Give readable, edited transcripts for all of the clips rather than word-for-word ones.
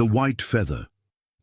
The white feather.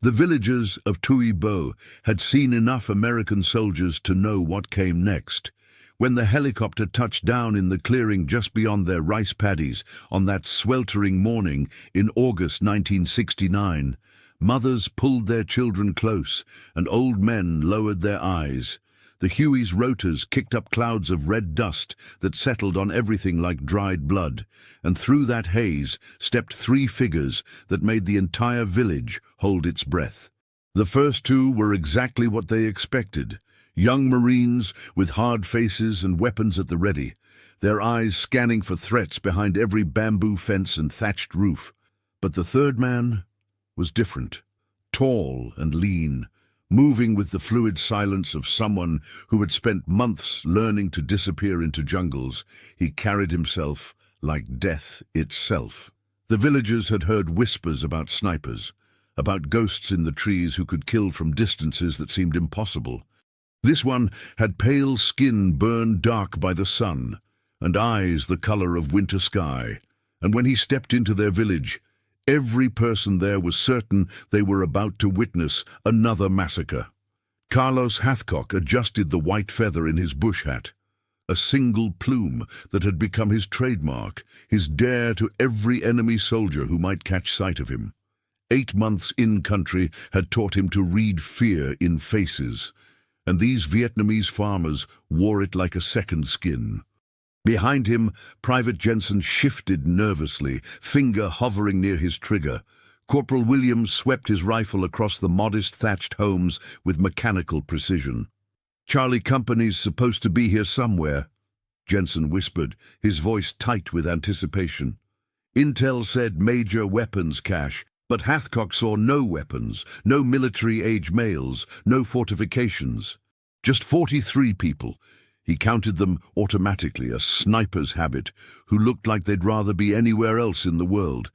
The villagers of Tuy Bo had seen enough American soldiers to know what came next. When the helicopter touched down in the clearing just beyond their rice paddies on that sweltering morning in August 1969, mothers pulled their children close and old men lowered their eyes. The Huey's rotors kicked up clouds of red dust that settled on everything like dried blood, and through that haze stepped three figures that made the entire village hold its breath. The first two were exactly what they expected. Young Marines with hard faces and weapons at the ready, their eyes scanning for threats behind every bamboo fence and thatched roof. But the third man was different, tall and lean, moving with the fluid silence of someone who had spent months learning to disappear into jungles. He carried himself like death itself. The villagers had heard whispers about snipers, about ghosts in the trees who could kill from distances that seemed impossible. This one had pale skin burned dark by the sun, and eyes the color of winter sky. And when he stepped into their village, every person there was certain they were about to witness another massacre. Carlos Hathcock adjusted the white feather in his bush hat, a single plume that had become his trademark, his dare to every enemy soldier who might catch sight of him. 8 months in country had taught him to read fear in faces, and these Vietnamese farmers wore it like a second skin. Behind him, Private Jensen shifted nervously, finger hovering near his trigger. Corporal Williams swept his rifle across the modest thatched homes with mechanical precision. "Charlie Company's supposed to be here somewhere," Jensen whispered, his voice tight with anticipation. "Intel said major weapons cache, but Hathcock saw no weapons, no military-age males, no fortifications. Just 43 people. He counted them automatically, a sniper's habit, who looked like they'd rather be anywhere else in the world.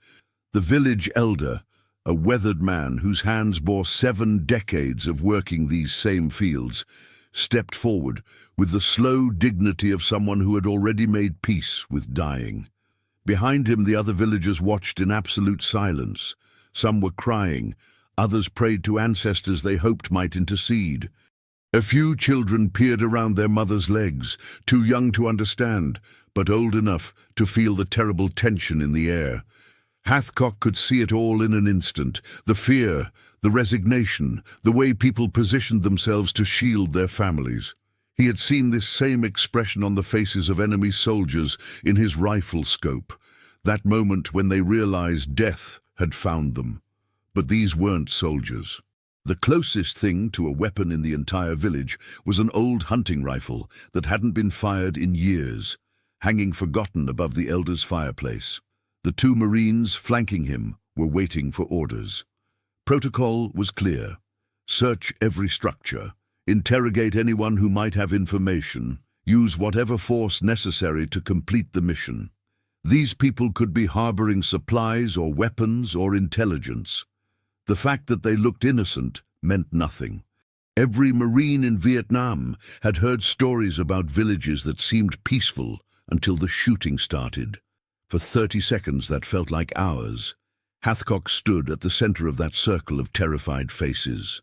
The village elder, a weathered man whose hands bore 7 decades of working these same fields, stepped forward with the slow dignity of someone who had already made peace with dying. Behind him, the other villagers watched in absolute silence. Some were crying, others prayed to ancestors they hoped might intercede. A few children peered around their mothers' legs, too young to understand, but old enough to feel the terrible tension in the air. Hathcock could see it all in an instant, the fear, the resignation, the way people positioned themselves to shield their families. He had seen this same expression on the faces of enemy soldiers in his rifle scope, that moment when they realized death had found them. But these weren't soldiers. The closest thing to a weapon in the entire village was an old hunting rifle that hadn't been fired in years, hanging forgotten above the elder's fireplace. The 2 Marines flanking him were waiting for orders. Protocol was clear. Search every structure, interrogate anyone who might have information, use whatever force necessary to complete the mission. These people could be harboring supplies or weapons or intelligence. The fact that they looked innocent meant nothing. Every Marine in Vietnam had heard stories about villages that seemed peaceful until the shooting started. For 30 seconds that felt like hours. Hathcock stood at the center of that circle of terrified faces.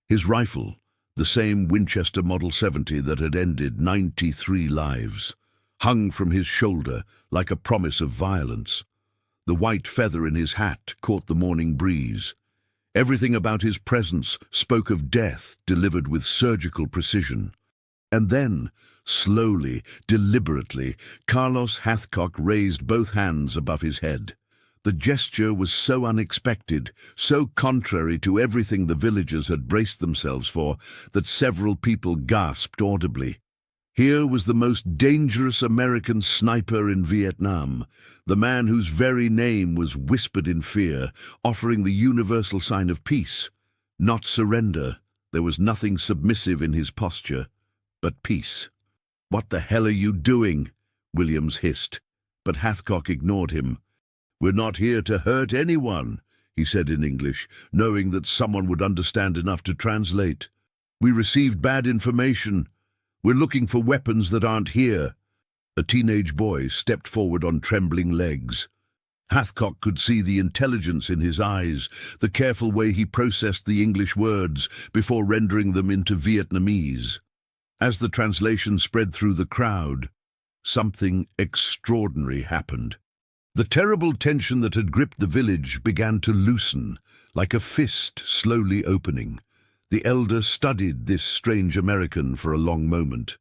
His rifle, the same Winchester Model 70 that had ended 93 lives, hung from his shoulder like a promise of violence. The white feather in his hat caught the morning breeze. Everything about his presence spoke of death delivered with surgical precision. And then, slowly, deliberately, Carlos Hathcock raised both hands above his head. The gesture was so unexpected, so contrary to everything the villagers had braced themselves for, that several people gasped audibly. Here was the most dangerous American sniper in Vietnam, the man whose very name was whispered in fear, offering the universal sign of peace, not surrender. There was nothing submissive in his posture, but peace. "What the hell are you doing?" Williams hissed, but Hathcock ignored him. "We're not here to hurt anyone," he said in English, knowing that someone would understand enough to translate. "We received bad information. We're looking for weapons that aren't here." A teenage boy stepped forward on trembling legs. Hathcock could see the intelligence in his eyes, the careful way he processed the English words before rendering them into Vietnamese. As the translation spread through the crowd, something extraordinary happened. The terrible tension that had gripped the village began to loosen, like a fist slowly opening. The elder studied this strange American for a long moment.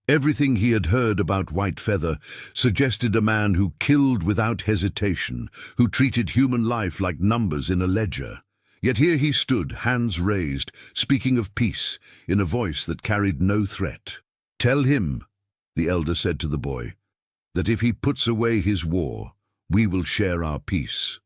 Everything he had heard about Whitefeather suggested a man who killed without hesitation, who treated human life like numbers in a ledger. Yet here he stood, hands raised, speaking of peace, in a voice that carried no threat. "Tell him," the elder said to the boy, "that if he puts away his war, we will share our peace."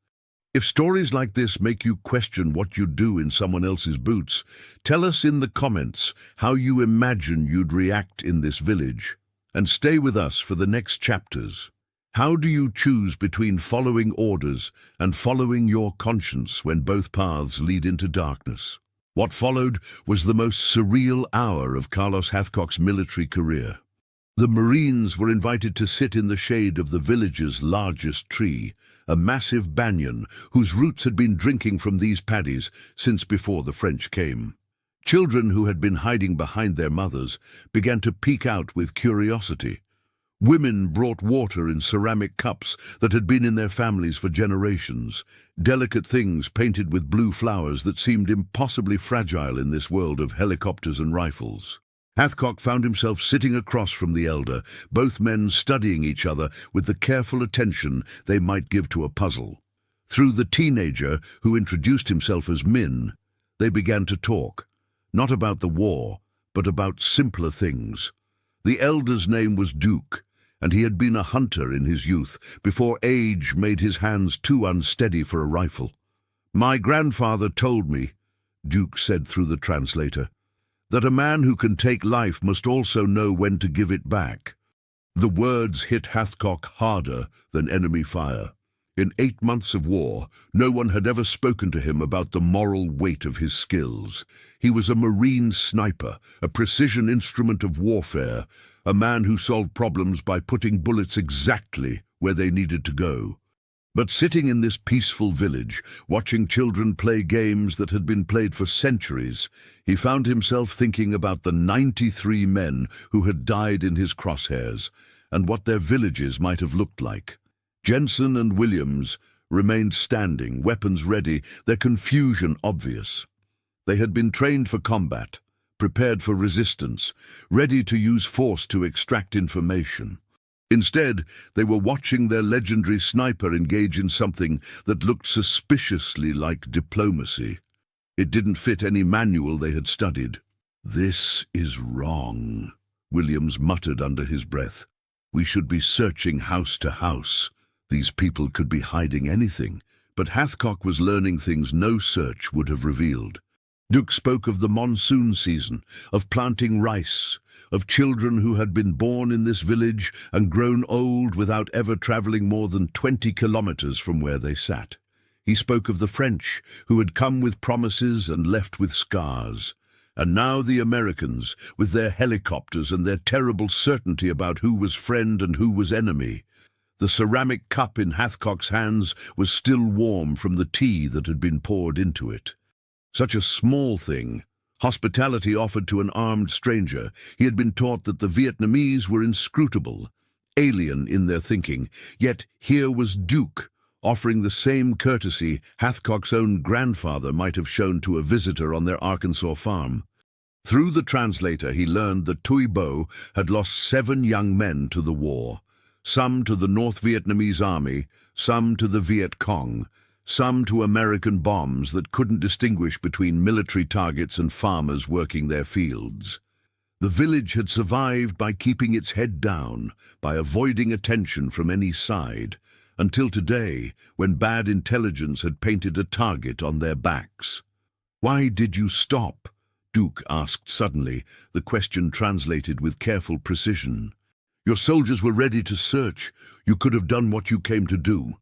If stories like this make you question what you'd do in someone else's boots, tell us in the comments how you imagine you'd react in this village. And stay with us for the next chapters. How do you choose between following orders and following your conscience when both paths lead into darkness? What followed was the most surreal hour of Carlos Hathcock's military career. The Marines were invited to sit in the shade of the village's largest tree, a massive banyan whose roots had been drinking from these paddies since before the French came. Children who had been hiding behind their mothers began to peek out with curiosity. Women brought water in ceramic cups that had been in their families for generations, delicate things painted with blue flowers that seemed impossibly fragile in this world of helicopters and rifles. Hathcock found himself sitting across from the elder, both men studying each other with the careful attention they might give to a puzzle. Through the teenager, who introduced himself as Min, they began to talk, not about the war, but about simpler things. The elder's name was Duke, and he had been a hunter in his youth, before age made his hands too unsteady for a rifle. "My grandfather told me," Duke said through the translator, "that a man who can take life must also know when to give it back." The words hit Hathcock harder than enemy fire. In 8 months of war, no one had ever spoken to him about the moral weight of his skills. He was a Marine sniper, a precision instrument of warfare, a man who solved problems by putting bullets exactly where they needed to go. But sitting in this peaceful village, watching children play games that had been played for centuries, he found himself thinking about the 93 men who had died in his crosshairs, and what their villages might have looked like. Jensen and Williams remained standing, weapons ready, their confusion obvious. They had been trained for combat, prepared for resistance, ready to use force to extract information. Instead, they were watching their legendary sniper engage in something that looked suspiciously like diplomacy. It didn't fit any manual they had studied. "This is wrong," Williams muttered under his breath. "We should be searching house to house. These people could be hiding anything." But Hathcock was learning things no search would have revealed. Duke spoke of the monsoon season, of planting rice, of children who had been born in this village and grown old without ever traveling more than 20 kilometers from where they sat. He spoke of the French, who had come with promises and left with scars. And now the Americans, with their helicopters and their terrible certainty about who was friend and who was enemy. The ceramic cup in Hathcock's hands was still warm from the tea that had been poured into it. Such a small thing, hospitality offered to an armed stranger. He had been taught that the Vietnamese were inscrutable, alien in their thinking, yet here was Duke, offering the same courtesy Hathcock's own grandfather might have shown to a visitor on their Arkansas farm. Through the translator, he learned that Thuy Bo had lost 7 young men to the war, some to the North Vietnamese army, some to the Viet Cong, some to American bombs that couldn't distinguish between military targets and farmers working their fields. The village had survived by keeping its head down, by avoiding attention from any side, until today, when bad intelligence had painted a target on their backs. "Why did you stop?" Duke asked suddenly, the question translated with careful precision. "Your soldiers were ready to search. You could have done what you came to do."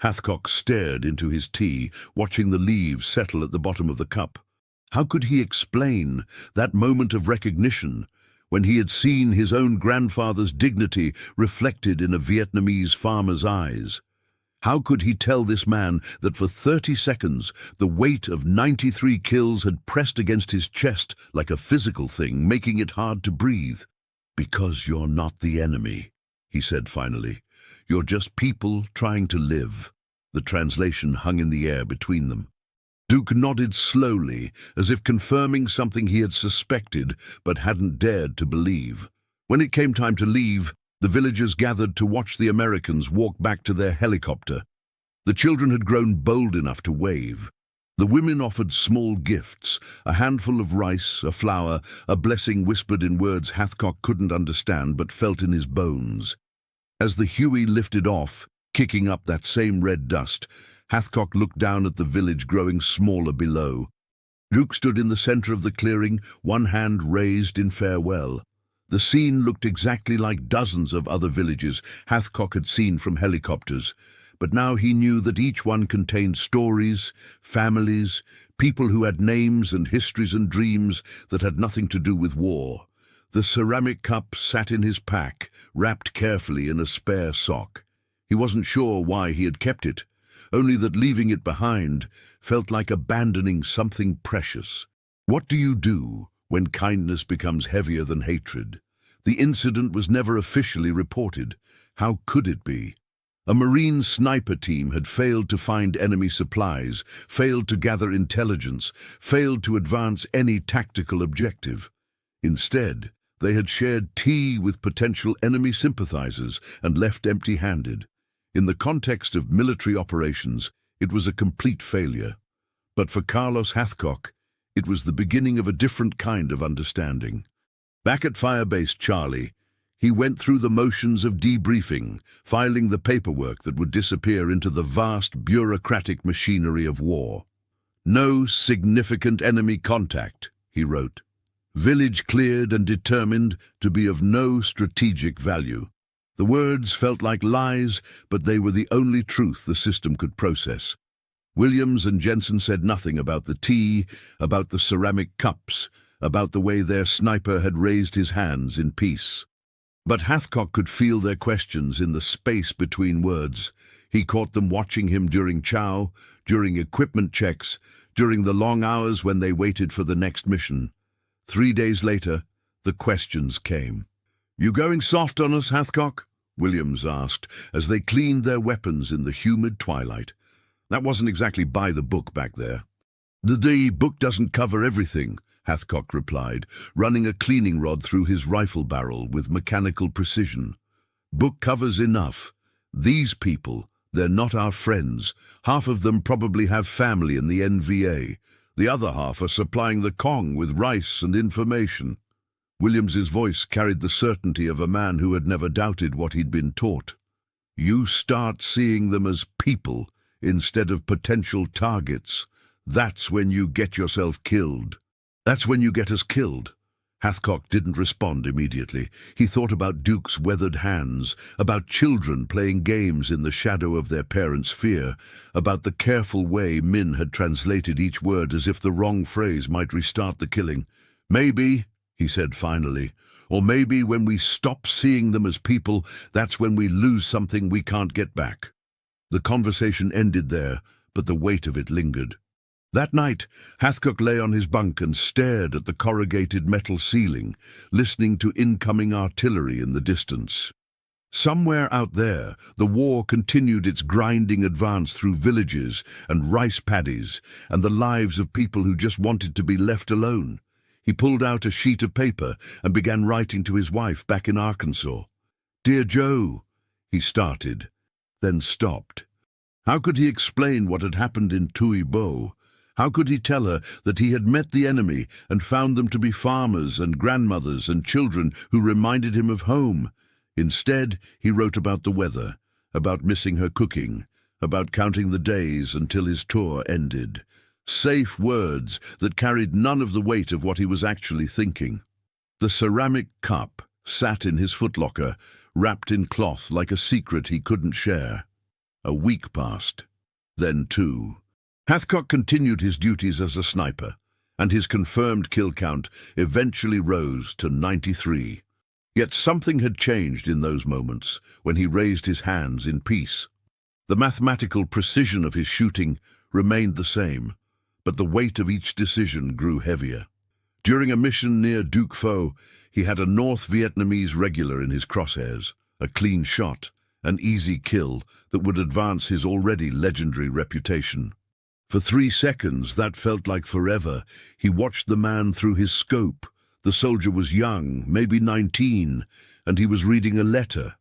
Hathcock stared into his tea, watching the leaves settle at the bottom of the cup. How could he explain that moment of recognition when he had seen his own grandfather's dignity reflected in a Vietnamese farmer's eyes? How could he tell this man that for 30 seconds the weight of 93 kills had pressed against his chest like a physical thing, making it hard to breathe? "Because you're not the enemy," he said finally. "You're just people trying to live." The translation hung in the air between them. Duke nodded slowly, as if confirming something he had suspected but hadn't dared to believe. When it came time to leave, the villagers gathered to watch the Americans walk back to their helicopter. The children had grown bold enough to wave. The women offered small gifts, a handful of rice, a flower, a blessing whispered in words Hathcock couldn't understand but felt in his bones. As the Huey lifted off, kicking up that same red dust, Hathcock looked down at the village growing smaller below. Duke stood in the center of the clearing, one hand raised in farewell. The scene looked exactly like dozens of other villages Hathcock had seen from helicopters, but now he knew that each one contained stories, families, people who had names and histories and dreams that had nothing to do with war. The ceramic cup sat in his pack, wrapped carefully in a spare sock. He wasn't sure why he had kept it, only that leaving it behind felt like abandoning something precious. What do you do when kindness becomes heavier than hatred? The incident was never officially reported. How could it be? A Marine sniper team had failed to find enemy supplies, failed to gather intelligence, failed to advance any tactical objective. Instead, they had shared tea with potential enemy sympathizers and left empty-handed. In the context of military operations, it was a complete failure. But for Carlos Hathcock, it was the beginning of a different kind of understanding. Back at Firebase Charlie, he went through the motions of debriefing, filing the paperwork that would disappear into the vast bureaucratic machinery of war. "No significant enemy contact," he wrote. "Village cleared and determined to be of no strategic value." The words felt like lies, but they were the only truth the system could process. Williams and Jensen said nothing about the tea, about the ceramic cups, about the way their sniper had raised his hands in peace. But Hathcock could feel their questions in the space between words. He caught them watching him during chow, during equipment checks, during the long hours when they waited for the next mission. 3 days later, the questions came. "You going soft on us, Hathcock?" Williams asked, as they cleaned their weapons in the humid twilight. That wasn't exactly by the book back there. "The book doesn't cover everything," Hathcock replied, running a cleaning rod through his rifle barrel with mechanical precision. "Book covers enough. These people, they're not our friends. Half of them probably have family in the NVA. The other half are supplying the Kong with rice and information." Williams's voice carried the certainty of a man who had never doubted what he'd been taught. "You start seeing them as people instead of potential targets. That's when you get yourself killed. That's when you get us killed." Hathcock didn't respond immediately. He thought about Duke's weathered hands, about children playing games in the shadow of their parents' fear, about the careful way Min had translated each word as if the wrong phrase might restart the killing. "Maybe," he said finally, "or maybe when we stop seeing them as people, that's when we lose something we can't get back." The conversation ended there, but the weight of it lingered. That night, Hathcock lay on his bunk and stared at the corrugated metal ceiling, listening to incoming artillery in the distance. Somewhere out there, the war continued its grinding advance through villages and rice paddies and the lives of people who just wanted to be left alone. He pulled out a sheet of paper and began writing to his wife back in Arkansas. "Dear Joe," he started, then stopped. How could he explain what had happened in Tuy Bo? How could he tell her that he had met the enemy and found them to be farmers and grandmothers and children who reminded him of home? Instead, he wrote about the weather, about missing her cooking, about counting the days until his tour ended. Safe words that carried none of the weight of what he was actually thinking. The ceramic cup sat in his footlocker, wrapped in cloth like a secret he couldn't share. A week passed, then 2. Hathcock continued his duties as a sniper, and his confirmed kill count eventually rose to 93. Yet something had changed in those moments when he raised his hands in peace. The mathematical precision of his shooting remained the same, but the weight of each decision grew heavier. During a mission near Duc Pho, he had a North Vietnamese regular in his crosshairs, a clean shot, an easy kill that would advance his already legendary reputation. For 3 seconds, that felt like forever. He watched the man through his scope. The soldier was young, maybe 19, and he was reading a letter.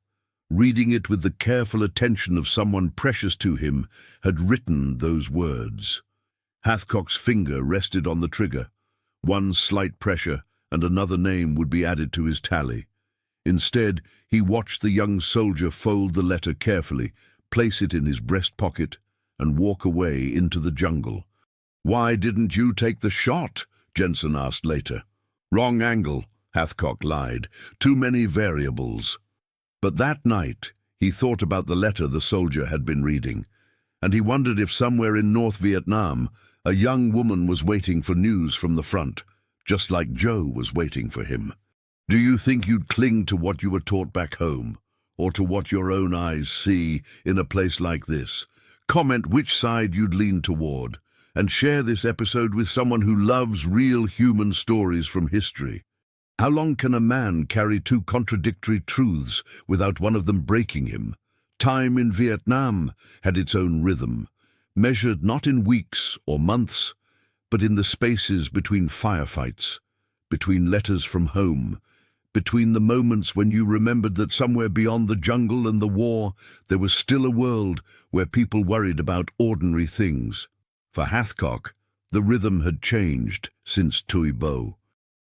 Reading it with the careful attention of someone precious to him, had written those words. Hathcock's finger rested on the trigger. One slight pressure, and another name would be added to his tally. Instead, he watched the young soldier fold the letter carefully, place it in his breast pocket, and walk away into the jungle. "Why didn't you take the shot?" Jensen asked later. "Wrong angle," Hathcock lied. "Too many variables." But that night, he thought about the letter the soldier had been reading, and he wondered if somewhere in North Vietnam, a young woman was waiting for news from the front, just like Joe was waiting for him. Do you think you'd cling to what you were taught back home, or to what your own eyes see in a place like this? Comment which side you'd lean toward, and share this episode with someone who loves real human stories from history. How long can a man carry 2 contradictory truths without one of them breaking him? Time in Vietnam had its own rhythm, measured not in weeks or months, but in the spaces between firefights, between letters from home, between the moments when you remembered that somewhere beyond the jungle and the war, there was still a world where people worried about ordinary things. For Hathcock, the rhythm had changed since Tuy Bo.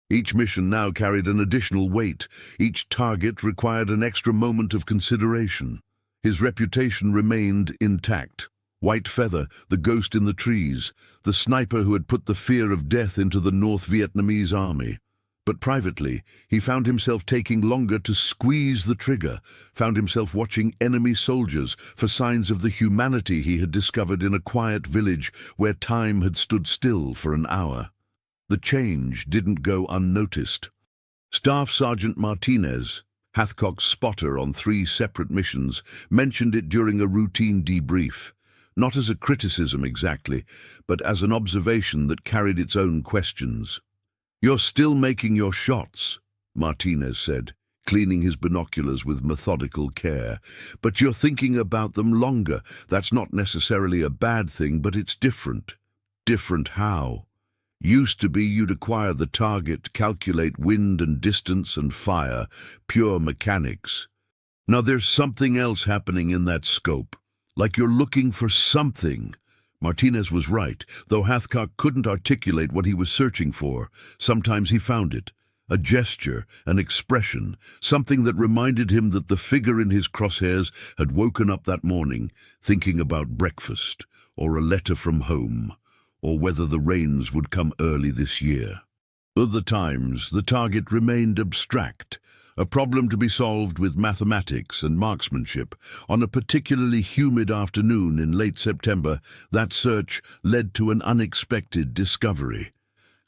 Each mission now carried an additional weight. Each target required an extra moment of consideration. His reputation remained intact. White Feather, the ghost in the trees, the sniper who had put the fear of death into the North Vietnamese army. But privately, he found himself taking longer to squeeze the trigger, found himself watching enemy soldiers for signs of the humanity he had discovered in a quiet village where time had stood still for an hour. The change didn't go unnoticed. Staff Sergeant Martinez, Hathcock's spotter on 3 separate missions, mentioned it during a routine debrief, not as a criticism exactly, but as an observation that carried its own questions. "You're still making your shots," Martinez said, cleaning his binoculars with methodical care. "But you're thinking about them longer. That's not necessarily a bad thing, but it's different." "Different how?" "Used to be you'd acquire the target, calculate wind and distance and fire, pure mechanics. Now there's something else happening in that scope, like you're looking for something." Martinez was right, though Hathcock couldn't articulate what he was searching for. Sometimes he found it, a gesture, an expression, something that reminded him that the figure in his crosshairs had woken up that morning, thinking about breakfast, or a letter from home, or whether the rains would come early this year. Other times, the target remained abstract, a problem to be solved with mathematics and marksmanship. On a particularly humid afternoon in late September, that search led to an unexpected discovery.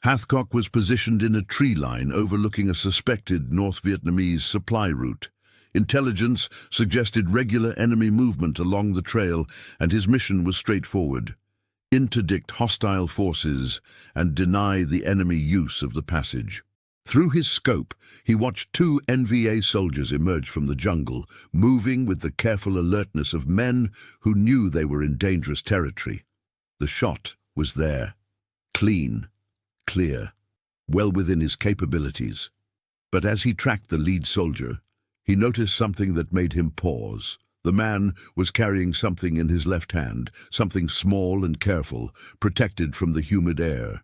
Hathcock was positioned in a tree line overlooking a suspected North Vietnamese supply route. Intelligence suggested regular enemy movement along the trail, and his mission was straightforward: interdict hostile forces and deny the enemy use of the passage. Through his scope, he watched 2 NVA soldiers emerge from the jungle, moving with the careful alertness of men who knew they were in dangerous territory. The shot was there, clean, clear, well within his capabilities. But as he tracked the lead soldier, he noticed something that made him pause. The man was carrying something in his left hand, something small and careful, protected from the humid air.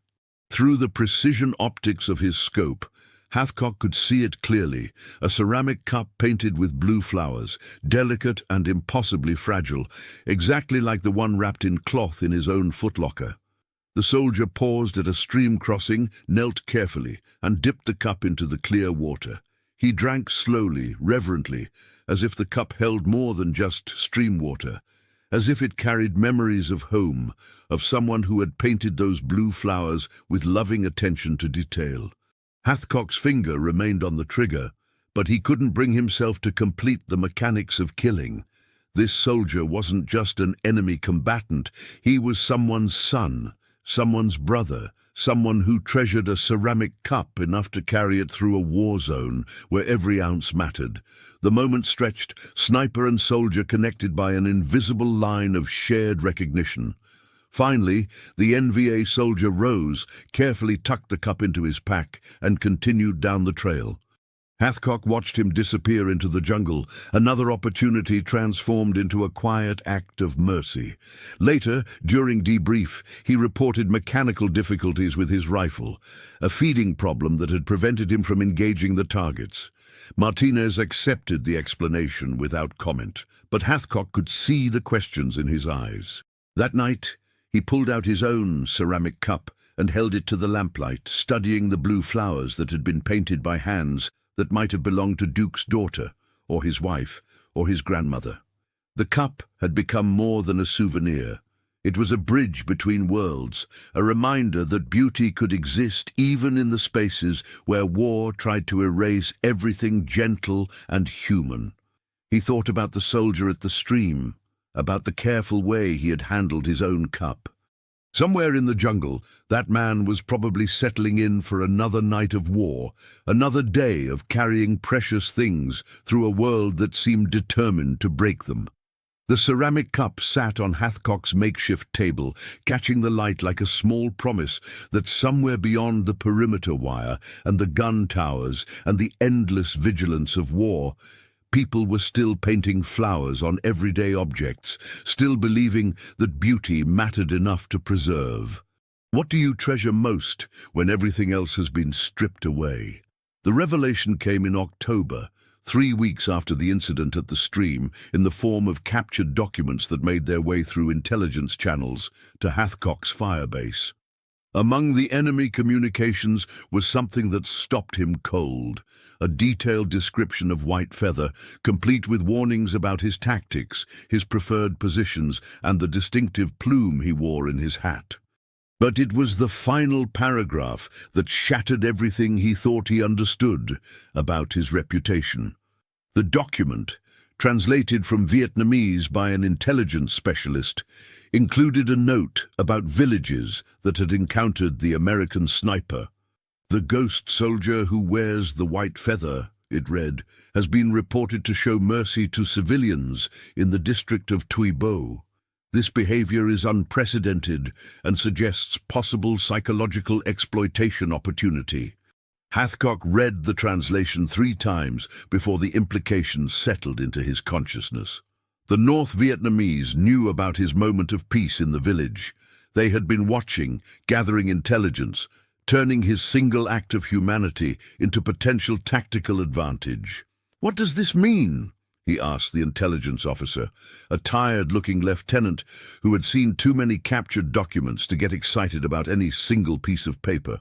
Through the precision optics of his scope, Hathcock could see it clearly, a ceramic cup painted with blue flowers, delicate and impossibly fragile, exactly like the one wrapped in cloth in his own footlocker. The soldier paused at a stream crossing, knelt carefully, and dipped the cup into the clear water. He drank slowly, reverently, as if the cup held more than just stream water, as if it carried memories of home, of someone who had painted those blue flowers with loving attention to detail. Hathcock's finger remained on the trigger, but he couldn't bring himself to complete the mechanics of killing. This soldier wasn't just an enemy combatant, he was someone's son, someone's brother, someone who treasured a ceramic cup enough to carry it through a war zone where every ounce mattered. The moment stretched, sniper and soldier connected by an invisible line of shared recognition. Finally, the NVA soldier rose, carefully tucked the cup into his pack, and continued down the trail. Hathcock watched him disappear into the jungle, another opportunity transformed into a quiet act of mercy. Later, during debrief, he reported mechanical difficulties with his rifle, a feeding problem that had prevented him from engaging the targets. Martinez accepted the explanation without comment, but Hathcock could see the questions in his eyes. That night, he pulled out his own ceramic cup and held it to the lamplight, studying the blue flowers that had been painted by hands that might have belonged to Duke's daughter, or his wife, or his grandmother. The cup had become more than a souvenir. It was a bridge between worlds, a reminder that beauty could exist even in the spaces where war tried to erase everything gentle and human. He thought about the soldier at the stream, about the careful way he had handled his own cup. Somewhere in the jungle, that man was probably settling in for another night of war, another day of carrying precious things through a world that seemed determined to break them. The ceramic cup sat on Hathcock's makeshift table, catching the light like a small promise that somewhere beyond the perimeter wire and the gun towers and the endless vigilance of war, people were still painting flowers on everyday objects, still believing that beauty mattered enough to preserve. What do you treasure most when everything else has been stripped away? The revelation came in October, 3 weeks after the incident at the stream, in the form of captured documents that made their way through intelligence channels to Hathcock's firebase. Among the enemy communications was something that stopped him cold, a detailed description of White Feather, complete with warnings about his tactics, his preferred positions, and the distinctive plume he wore in his hat. But it was the final paragraph that shattered everything he thought he understood about his reputation. The document, translated from Vietnamese by an intelligence specialist, included a note about villages that had encountered the American sniper. "The ghost soldier who wears the white feather," it read, "has been reported to show mercy to civilians in the district of Tuy Bo. This behavior is unprecedented and suggests possible psychological exploitation opportunity." Hathcock read the translation 3 times before the implications settled into his consciousness. The North Vietnamese knew about his moment of peace in the village. They had been watching, gathering intelligence, turning his single act of humanity into potential tactical advantage. "What does this mean?" he asked the intelligence officer, a tired-looking lieutenant who had seen too many captured documents to get excited about any single piece of paper.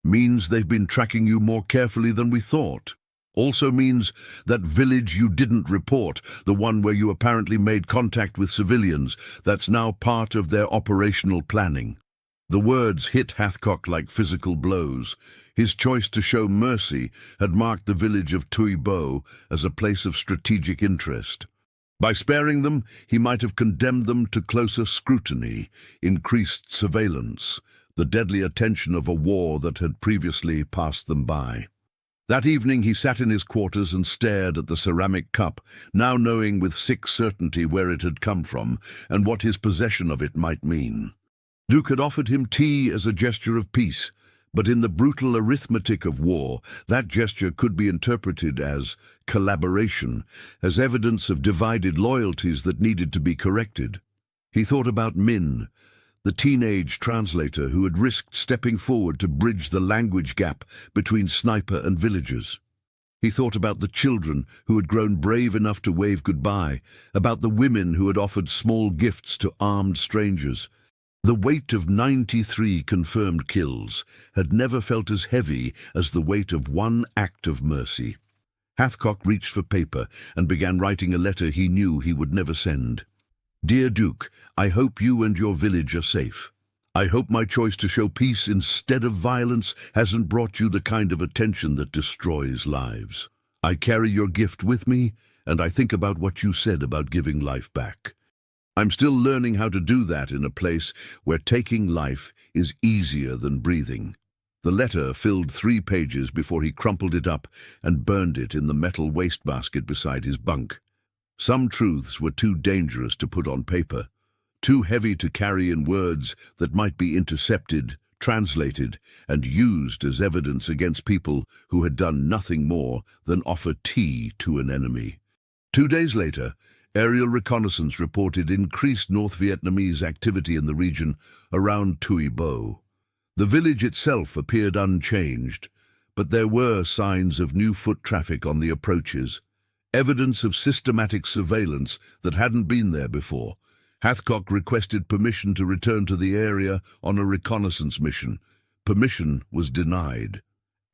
"Means they've been tracking you more carefully than we thought. Also means that village you didn't report, the one where you apparently made contact with civilians, that's now part of their operational planning." The words hit Hathcock like physical blows. His choice to show mercy had marked the village of Tuy Bo as a place of strategic interest. By sparing them, he might have condemned them to closer scrutiny, increased surveillance, the deadly attention of a war that had previously passed them by. That evening he sat in his quarters and stared at the ceramic cup, now knowing with sick certainty where it had come from and what his possession of it might mean. Duke had offered him tea as a gesture of peace, but in the brutal arithmetic of war, that gesture could be interpreted as collaboration, as evidence of divided loyalties that needed to be corrected. He thought about Min, the teenage translator who had risked stepping forward to bridge the language gap between sniper and villagers. He thought about the children who had grown brave enough to wave goodbye, about the women who had offered small gifts to armed strangers. The weight of 93 confirmed kills had never felt as heavy as the weight of one act of mercy. Hathcock reached for paper and began writing a letter he knew he would never send. "Dear Duke, I hope you and your village are safe. I hope my choice to show peace instead of violence hasn't brought you the kind of attention that destroys lives. I carry your gift with me, and I think about what you said about giving life back. I'm still learning how to do that in a place where taking life is easier than breathing. The letter filled 3 pages before he crumpled it up and burned it in the metal wastebasket beside his bunk. Some truths were too dangerous to put on paper, too heavy to carry in words that might be intercepted, translated, and used as evidence against people who had done nothing more than offer tea to an enemy. 2 days later, aerial reconnaissance reported increased North Vietnamese activity in the region around Tuy Bo. The village itself appeared unchanged, but there were signs of new foot traffic on the approaches, evidence of systematic surveillance that hadn't been there before. Hathcock requested permission to return to the area on a reconnaissance mission. Permission was denied.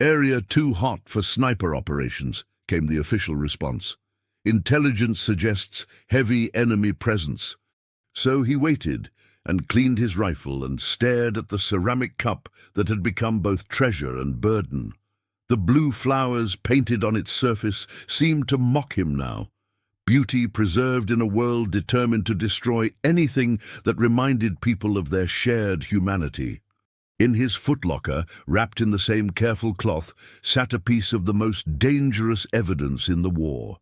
"Area too hot for sniper operations," came the official response. "Intelligence suggests heavy enemy presence." So he waited and cleaned his rifle and stared at the ceramic cup that had become both treasure and burden. The blue flowers painted on its surface seemed to mock him now. Beauty preserved in a world determined to destroy anything that reminded people of their shared humanity. In his footlocker, wrapped in the same careful cloth, sat a piece of the most dangerous evidence in the war.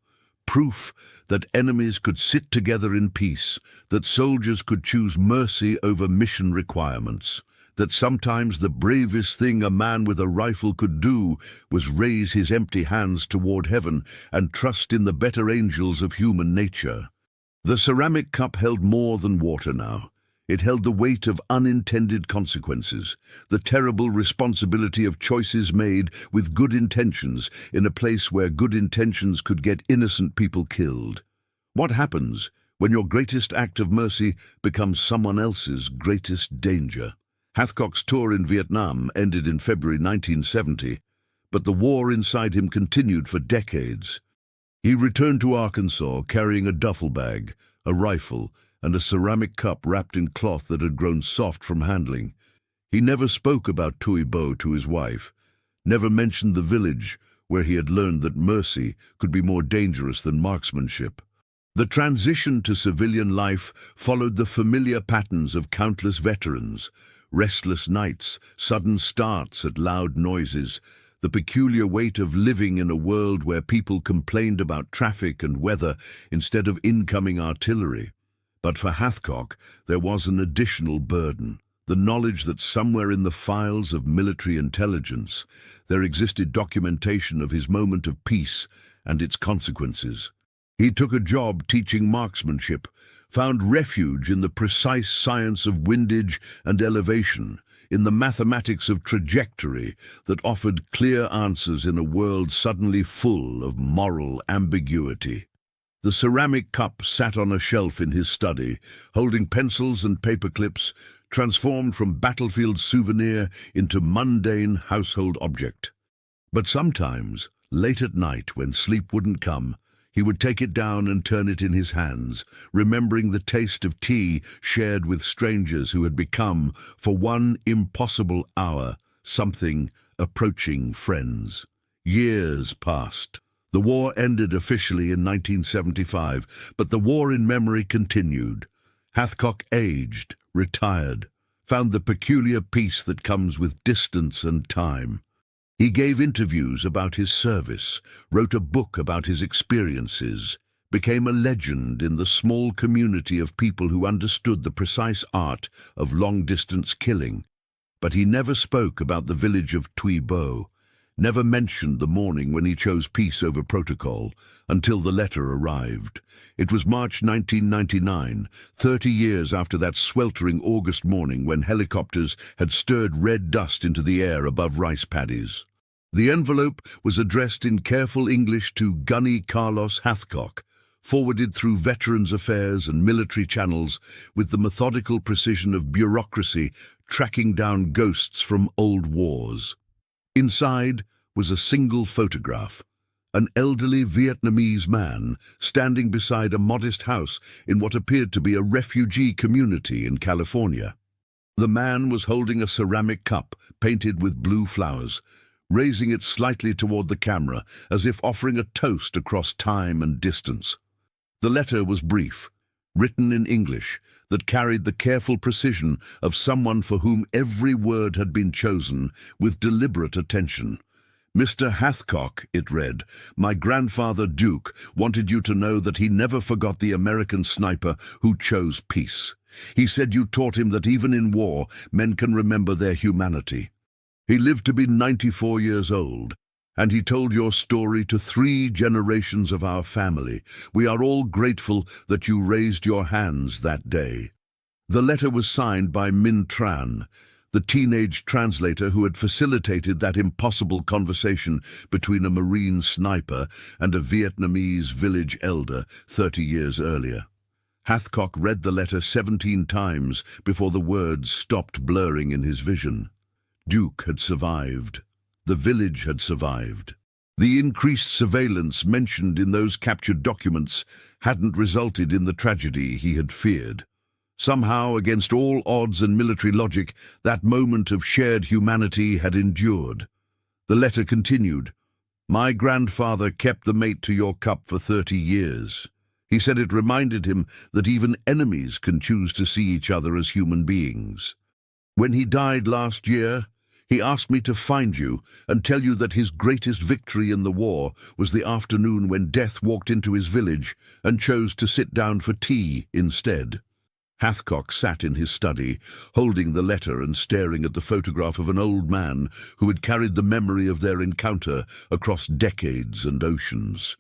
Proof that enemies could sit together in peace, that soldiers could choose mercy over mission requirements, that sometimes the bravest thing a man with a rifle could do was raise his empty hands toward heaven and trust in the better angels of human nature. The ceramic cup held more than water now. It held the weight of unintended consequences, the terrible responsibility of choices made with good intentions in a place where good intentions could get innocent people killed. What happens when your greatest act of mercy becomes someone else's greatest danger? Hathcock's tour in Vietnam ended in February 1970, but the war inside him continued for decades. He returned to Arkansas carrying a duffel bag, a rifle, and a ceramic cup wrapped in cloth that had grown soft from handling. He never spoke about Tuy Bo to his wife, never mentioned the village where he had learned that mercy could be more dangerous than marksmanship. The transition to civilian life followed the familiar patterns of countless veterans: restless nights, sudden starts at loud noises, the peculiar weight of living in a world where people complained about traffic and weather instead of incoming artillery. But for Hathcock, there was an additional burden, the knowledge that somewhere in the files of military intelligence there existed documentation of his moment of peace and its consequences. He took a job teaching marksmanship, found refuge in the precise science of windage and elevation, in the mathematics of trajectory that offered clear answers in a world suddenly full of moral ambiguity. The ceramic cup sat on a shelf in his study, holding pencils and paper clips, transformed from battlefield souvenir into mundane household object. But sometimes, late at night when sleep wouldn't come, he would take it down and turn it in his hands, remembering the taste of tea shared with strangers who had become, for one impossible hour, something approaching friends. Years passed. The war ended officially in 1975, but the war in memory continued. Hathcock aged, retired, found the peculiar peace that comes with distance and time. He gave interviews about his service, wrote a book about his experiences, became a legend in the small community of people who understood the precise art of long-distance killing. But he never spoke about the village of Tuy Bo, never mentioned the morning when he chose peace over protocol, until the letter arrived. It was March 1999, 30 years after that sweltering August morning when helicopters had stirred red dust into the air above rice paddies. The envelope was addressed in careful English to Gunny Carlos Hathcock, forwarded through Veterans Affairs and military channels with the methodical precision of bureaucracy tracking down ghosts from old wars. Inside was a single photograph, an elderly Vietnamese man standing beside a modest house in what appeared to be a refugee community in California. The man was holding a ceramic cup painted with blue flowers, raising it slightly toward the camera, as if offering a toast across time and distance. The letter was brief, written in English, that carried the careful precision of someone for whom every word had been chosen with deliberate attention. "Mr. Hathcock," it read, "my grandfather Duke wanted you to know that he never forgot the American sniper who chose peace. He said you taught him that even in war, men can remember their humanity. He lived to be 94 years old, and he told your story to 3 generations of our family. We are all grateful that you raised your hands that day." The letter was signed by Minh Tran, the teenage translator who had facilitated that impossible conversation between a Marine sniper and a Vietnamese village elder 30 years earlier. Hathcock read the letter 17 times before the words stopped blurring in his vision. Duke had survived. The village had survived. The increased surveillance mentioned in those captured documents hadn't resulted in the tragedy he had feared. Somehow, against all odds and military logic, that moment of shared humanity had endured. The letter continued, "My grandfather kept the mate to your cup for 30 years. He said it reminded him that even enemies can choose to see each other as human beings. When he died last year, he asked me to find you and tell you that his greatest victory in the war was the afternoon when death walked into his village and chose to sit down for tea instead." Hathcock sat in his study, holding the letter and staring at the photograph of an old man who had carried the memory of their encounter across decades and oceans.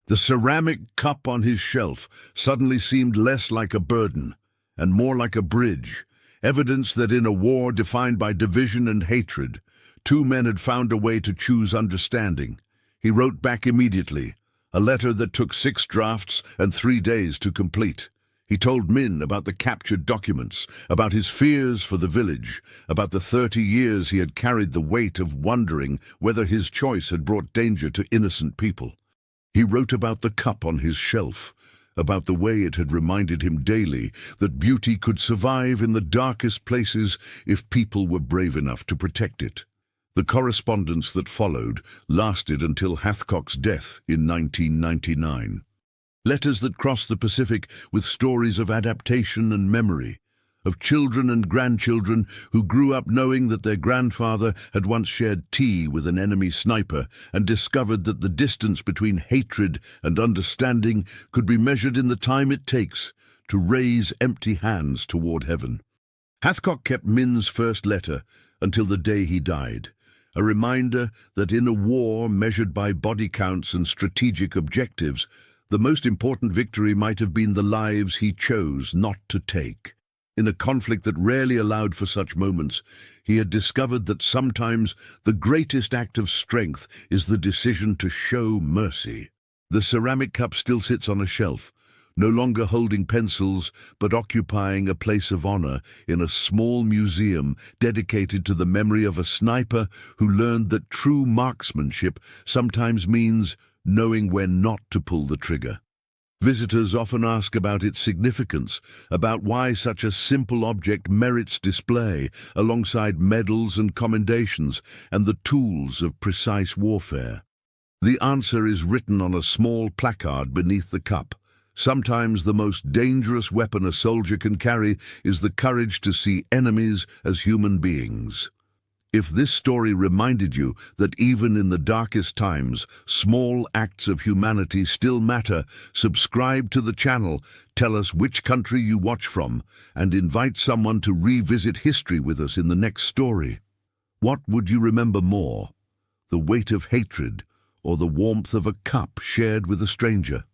The ceramic cup on his shelf suddenly seemed less like a burden and more like a bridge, evidence that in a war defined by division and hatred, 2 men had found a way to choose understanding. He wrote back immediately, a letter that took 6 drafts and 3 days to complete. He told Minh about the captured documents, about his fears for the village, about the 30 years he had carried the weight of wondering whether his choice had brought danger to innocent people. He wrote about the cup on his shelf, about the way it had reminded him daily that beauty could survive in the darkest places if people were brave enough to protect it. The correspondence that followed lasted until Hathcock's death in 1999. Letters that crossed the Pacific with stories of adaptation and memory, of children and grandchildren who grew up knowing that their grandfather had once shared tea with an enemy sniper and discovered that the distance between hatred and understanding could be measured in the time it takes to raise empty hands toward heaven. Hathcock kept Minh's first letter until the day he died, a reminder that in a war measured by body counts and strategic objectives, the most important victory might have been the lives he chose not to take. In a conflict that rarely allowed for such moments, he had discovered that sometimes the greatest act of strength is the decision to show mercy. The ceramic cup still sits on a shelf, no longer holding pencils, but occupying a place of honor in a small museum dedicated to the memory of a sniper who learned that true marksmanship sometimes means knowing when not to pull the trigger. Visitors often ask about its significance, about why such a simple object merits display alongside medals and commendations and the tools of precise warfare. The answer is written on a small placard beneath the cup. Sometimes the most dangerous weapon a soldier can carry is the courage to see enemies as human beings. If this story reminded you that even in the darkest times, small acts of humanity still matter, subscribe to the channel, tell us which country you watch from, and invite someone to revisit history with us in the next story. What would you remember more? The weight of hatred or the warmth of a cup shared with a stranger?